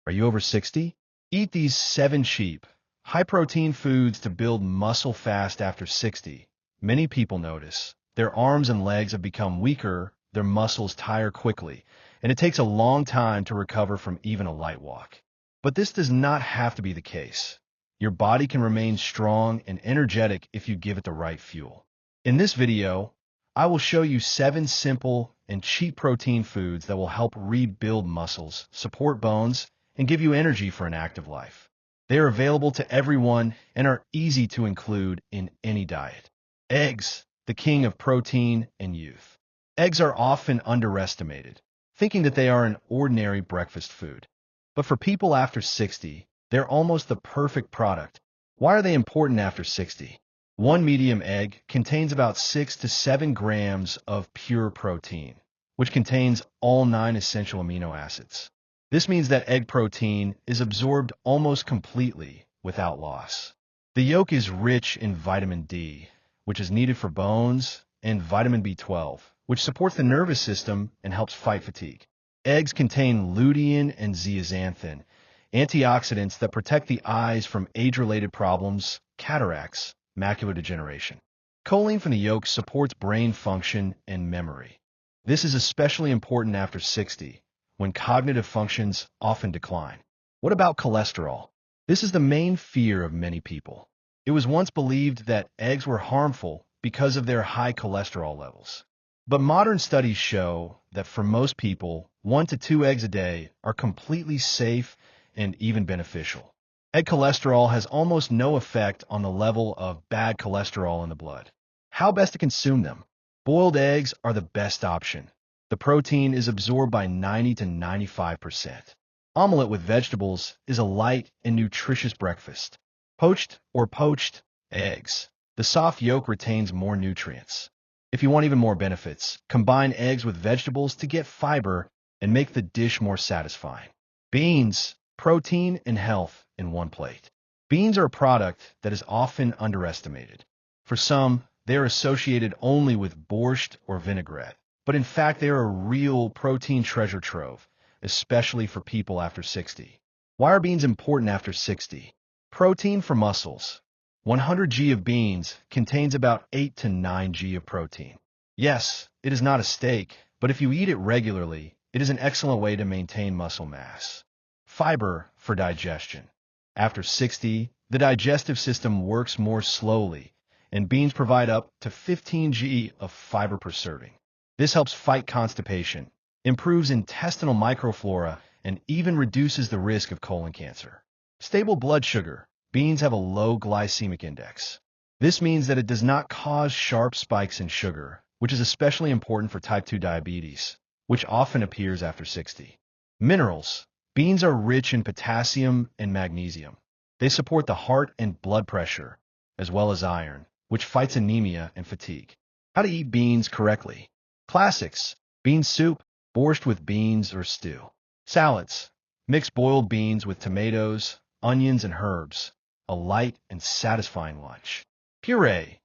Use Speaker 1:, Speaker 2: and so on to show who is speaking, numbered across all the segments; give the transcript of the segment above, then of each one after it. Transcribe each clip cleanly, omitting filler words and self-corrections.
Speaker 1: Are you over 60? Eat these 7 cheap, high-protein foods to build muscle fast after 60. Many people notice their arms and legs have become weaker, their muscles tire quickly, and it takes a long time to recover from even a light walk. But this does not have to be the case. Your body can remain strong and energetic if you give it the right fuel. In this video, I will show you 7 simple and cheap protein foods that will help rebuild muscles, support bones, and give you energy for an active life. They are available to everyone and are easy to include in any diet. Eggs, the king of protein and youth. Eggs are often underestimated, thinking that they are an ordinary breakfast food. But for people after 60, they're almost the perfect product. Why are they important after 60? One medium egg contains about 6 to 7 grams of pure protein, which contains all 9 essential amino acids. This means that egg protein is absorbed almost completely without loss. The yolk is rich in vitamin D, which is needed for bones, and vitamin B12, which supports the nervous system and helps fight fatigue. Eggs contain lutein and zeaxanthin, antioxidants that protect the eyes from age-related problems, cataracts, macular degeneration. Choline from the yolk supports brain function and memory. This is especially important after 60, when cognitive functions often decline. What about cholesterol? This is the main fear of many people. It was once believed that eggs were harmful because of their high cholesterol levels. But modern studies show that for most people, 1 to 2 eggs a day are completely safe and even beneficial. Egg cholesterol has almost no effect on the level of bad cholesterol in the blood. How best to consume them? Boiled eggs are the best option. The protein is absorbed by 90 to 95%. Omelette with vegetables is a light and nutritious breakfast. Poached eggs. The soft yolk retains more nutrients. If you want even more benefits, combine eggs with vegetables to get fiber and make the dish more satisfying. Beans, protein and health in one plate. Beans are a product that is often underestimated. For some, they are associated only with borscht or vinaigrette, but in fact they are a real protein treasure trove, especially for people after 60. Why are beans important after 60? Protein for muscles. 100 g of beans contains about 8 to 9 g of protein. Yes, it is not a steak, but if you eat it regularly, it is an excellent way to maintain muscle mass. Fiber for digestion. After 60, the digestive system works more slowly, and beans provide up to 15 g of fiber per serving. This helps fight constipation, improves intestinal microflora, and even reduces the risk of colon cancer. Stable blood sugar. Beans have a low glycemic index. This means that it does not cause sharp spikes in sugar, which is especially important for type 2 diabetes, which often appears after 60. Minerals. Beans are rich in potassium and magnesium. They support the heart and blood pressure, as well as iron, which fights anemia and fatigue. How to eat beans correctly. Classics. Bean soup, borscht with beans or stew. Salads. Mix boiled beans with tomatoes, onions, and herbs. A light and satisfying lunch. Puree.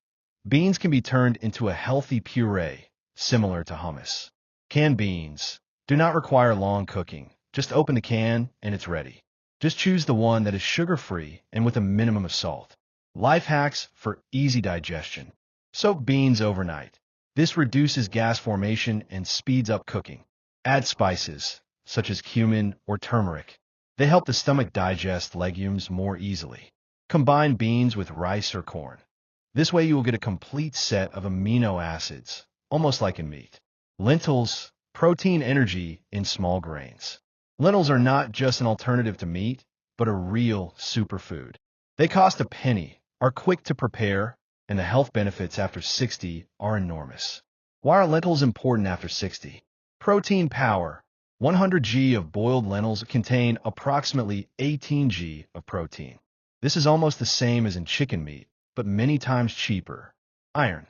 Speaker 1: Beans can be turned into a healthy puree, similar to hummus. Canned beans do not require long cooking. Just open the can and it's ready. Just choose the one that is sugar-free and with a minimum of salt. Life hacks for easy digestion. Soak beans overnight. This reduces gas formation and speeds up cooking. Add spices, such as cumin or turmeric. They help the stomach digest legumes more easily. Combine beans with rice or corn. This way you will get a complete set of amino acids, almost like in meat. Lentils, protein energy in small grains. Lentils are not just an alternative to meat, but a real superfood. They cost a penny, are quick to prepare, and the health benefits after 60 are enormous. Why are lentils important after 60? Protein power. 100 g of boiled lentils contain approximately 18 g of protein. This is almost the same as in chicken meat, but many times cheaper. Iron.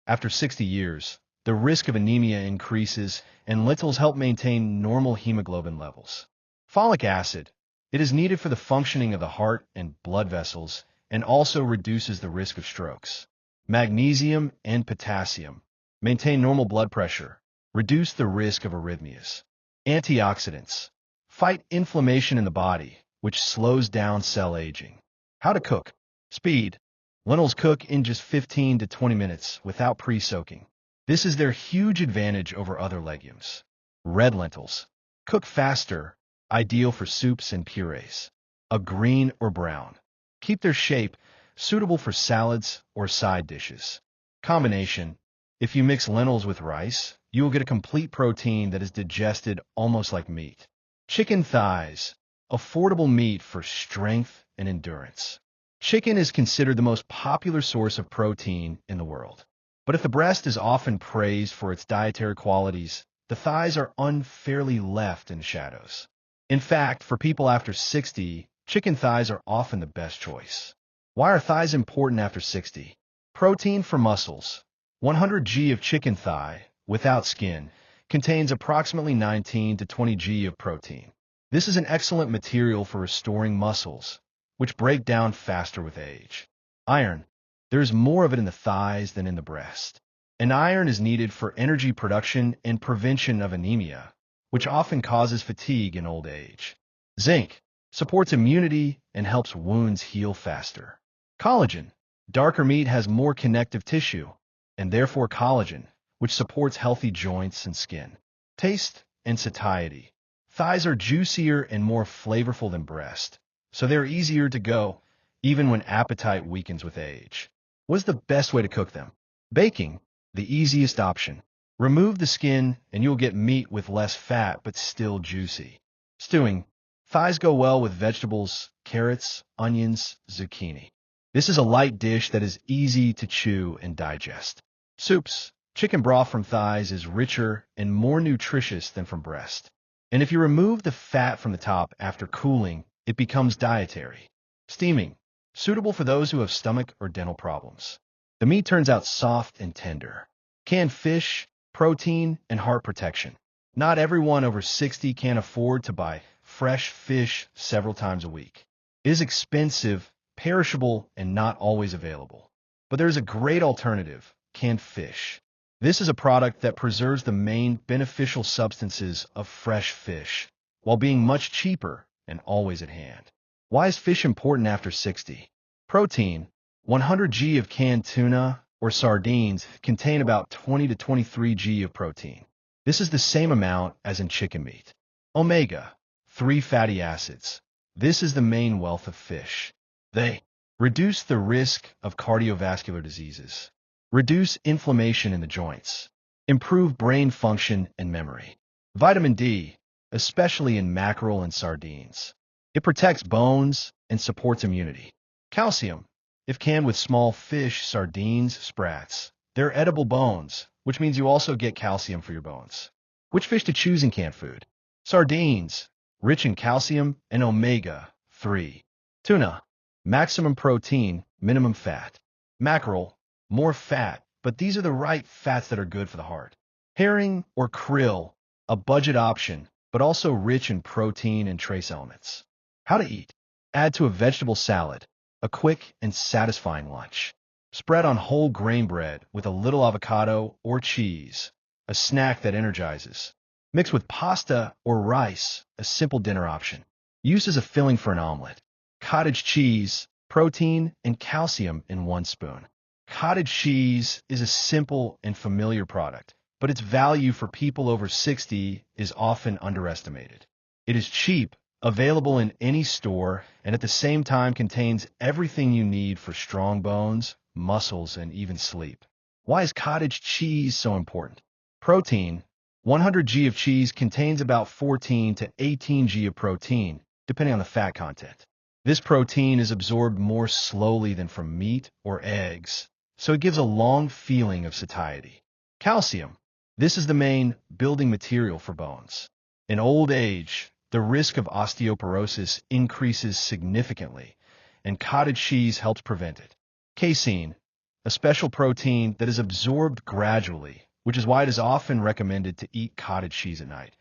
Speaker 1: After 60 years, the risk of anemia increases, and lentils help maintain normal hemoglobin levels. Folic acid. It is needed for the functioning of the heart and blood vessels, and also reduces the risk of strokes. Magnesium and potassium. Maintain normal blood pressure. Reduce the risk of arrhythmias. Antioxidants. Fight inflammation in the body, which slows down cell aging. How to cook. Speed. Lentils cook in just 15 to 20 minutes without pre-soaking. This is their huge advantage over other legumes. Red lentils. Cook faster, ideal for soups and purees. A green or brown. Keep their shape, suitable for salads or side dishes. Combination. If you mix lentils with rice, you will get a complete protein that is digested almost like meat. Chicken thighs. Affordable meat for strength and endurance. Chicken is considered the most popular source of protein in the world. But if the breast is often praised for its dietary qualities, the thighs are unfairly left in shadows. In fact, for people after 60, chicken thighs are often the best choice. Why are thighs important after 60? Protein for muscles. 100 g of chicken thigh, without skin, contains approximately 19 to 20 g of protein. This is an excellent material for restoring muscles, which break down faster with age. Iron. There is more of it in the thighs than in the breast. And iron is needed for energy production and prevention of anemia, which often causes fatigue in old age. Zinc. Supports immunity and helps wounds heal faster. Collagen. Darker meat has more connective tissue, and therefore collagen, which supports healthy joints and skin. Taste and satiety. Thighs are juicier and more flavorful than breast, so they're easier to go, even when appetite weakens with age. What's the best way to cook them? Baking, the easiest option. Remove the skin and you'll get meat with less fat but still juicy. Stewing. Thighs go well with vegetables, carrots, onions, zucchini. This is a light dish that is easy to chew and digest. Soups. Chicken broth from thighs is richer and more nutritious than from breast. And if you remove the fat from the top after cooling, it becomes dietary. Steaming. Suitable for those who have stomach or dental problems. The meat turns out soft and tender. Canned fish, protein, and heart protection. Not everyone over 60 can afford to buy fresh fish several times a week. It is expensive, perishable, and not always available. But there's a great alternative, canned fish. This is a product that preserves the main beneficial substances of fresh fish, while being much cheaper and always at hand. Why is fish important after 60? Protein. 100 g of canned tuna or sardines contain about 20 to 23 g of protein. This is the same amount as in chicken meat. Omega-3 fatty acids. This is the main wealth of fish. They reduce the risk of cardiovascular diseases, reduce inflammation in the joints, improve brain function and memory. Vitamin D, especially in mackerel and sardines. It protects bones and supports immunity. Calcium. If canned with small fish, sardines, sprats, they're edible bones, which means you also get calcium for your bones. Which fish to choose in canned food? Sardines, rich in calcium and omega-3. Tuna, maximum protein, minimum fat. Mackerel, more fat, but these are the right fats that are good for the heart. Herring or krill, a budget option, but also rich in protein and trace elements. How to eat. Add to a vegetable salad, a quick and satisfying lunch. Spread on whole grain bread with a little avocado or cheese, a snack that energizes. Mix with pasta or rice, a simple dinner option. Use as a filling for an omelet. Cottage cheese, protein, and calcium in 1 spoon. Cottage cheese is a simple and familiar product, but its value for people over 60 is often underestimated. It is cheap, available in any store, and at the same time contains everything you need for strong bones, muscles, and even sleep. Why is cottage cheese so important? Protein. 100 g of cheese contains about 14 to 18 g of protein, depending on the fat content. This protein is absorbed more slowly than from meat or eggs, so it gives a long feeling of satiety. Calcium. This is the main building material for bones. In old age, the risk of osteoporosis increases significantly, and cottage cheese helps prevent it. Casein, a special protein that is absorbed gradually, which is why it is often recommended to eat cottage cheese at night.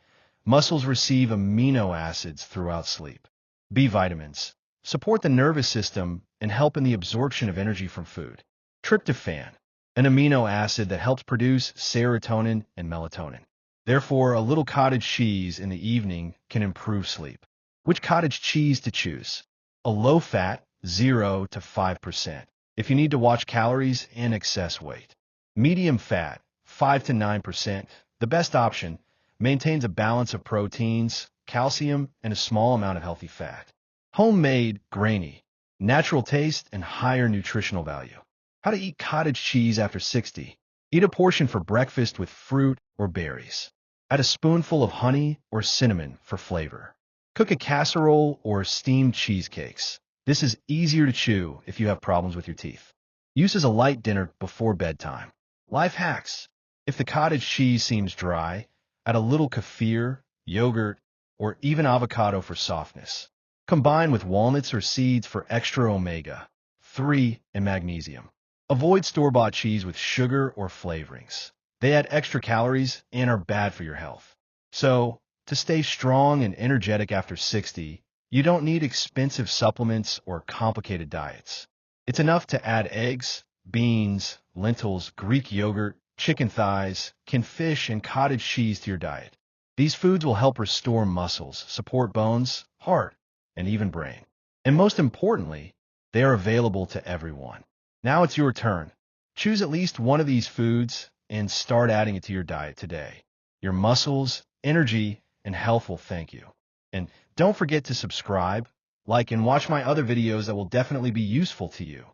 Speaker 1: Muscles receive amino acids throughout sleep. B vitamins support the nervous system and help in the absorption of energy from food. Tryptophan, an amino acid that helps produce serotonin and melatonin. Therefore, a little cottage cheese in the evening can improve sleep. Which cottage cheese to choose? A low-fat, 0 to 5%. If you need to watch calories and excess weight. Medium fat, 5 to 9%. The best option maintains a balance of proteins, calcium, and a small amount of healthy fat. Homemade, grainy, natural taste, and higher nutritional value. How to eat cottage cheese after 60. Eat a portion for breakfast with fruit or berries. Add a spoonful of honey or cinnamon for flavor. Cook a casserole or steamed cheesecakes. This is easier to chew if you have problems with your teeth. Use as a light dinner before bedtime. Life hacks. If the cottage cheese seems dry, add a little kefir, yogurt, or even avocado for softness. Combine with walnuts or seeds for extra omega-3 and magnesium. Avoid store-bought cheese with sugar or flavorings. They add extra calories and are bad for your health. So, to stay strong and energetic after 60, you don't need expensive supplements or complicated diets. It's enough to add eggs, beans, lentils, Greek yogurt, chicken thighs, canned fish, and cottage cheese to your diet. These foods will help restore muscles, support bones, heart, and even brain. And most importantly, they are available to everyone. Now it's your turn. Choose at least one of these foods and start adding it to your diet today. Your muscles, energy, and health will thank you. And don't forget to subscribe, like, and watch my other videos that will definitely be useful to you.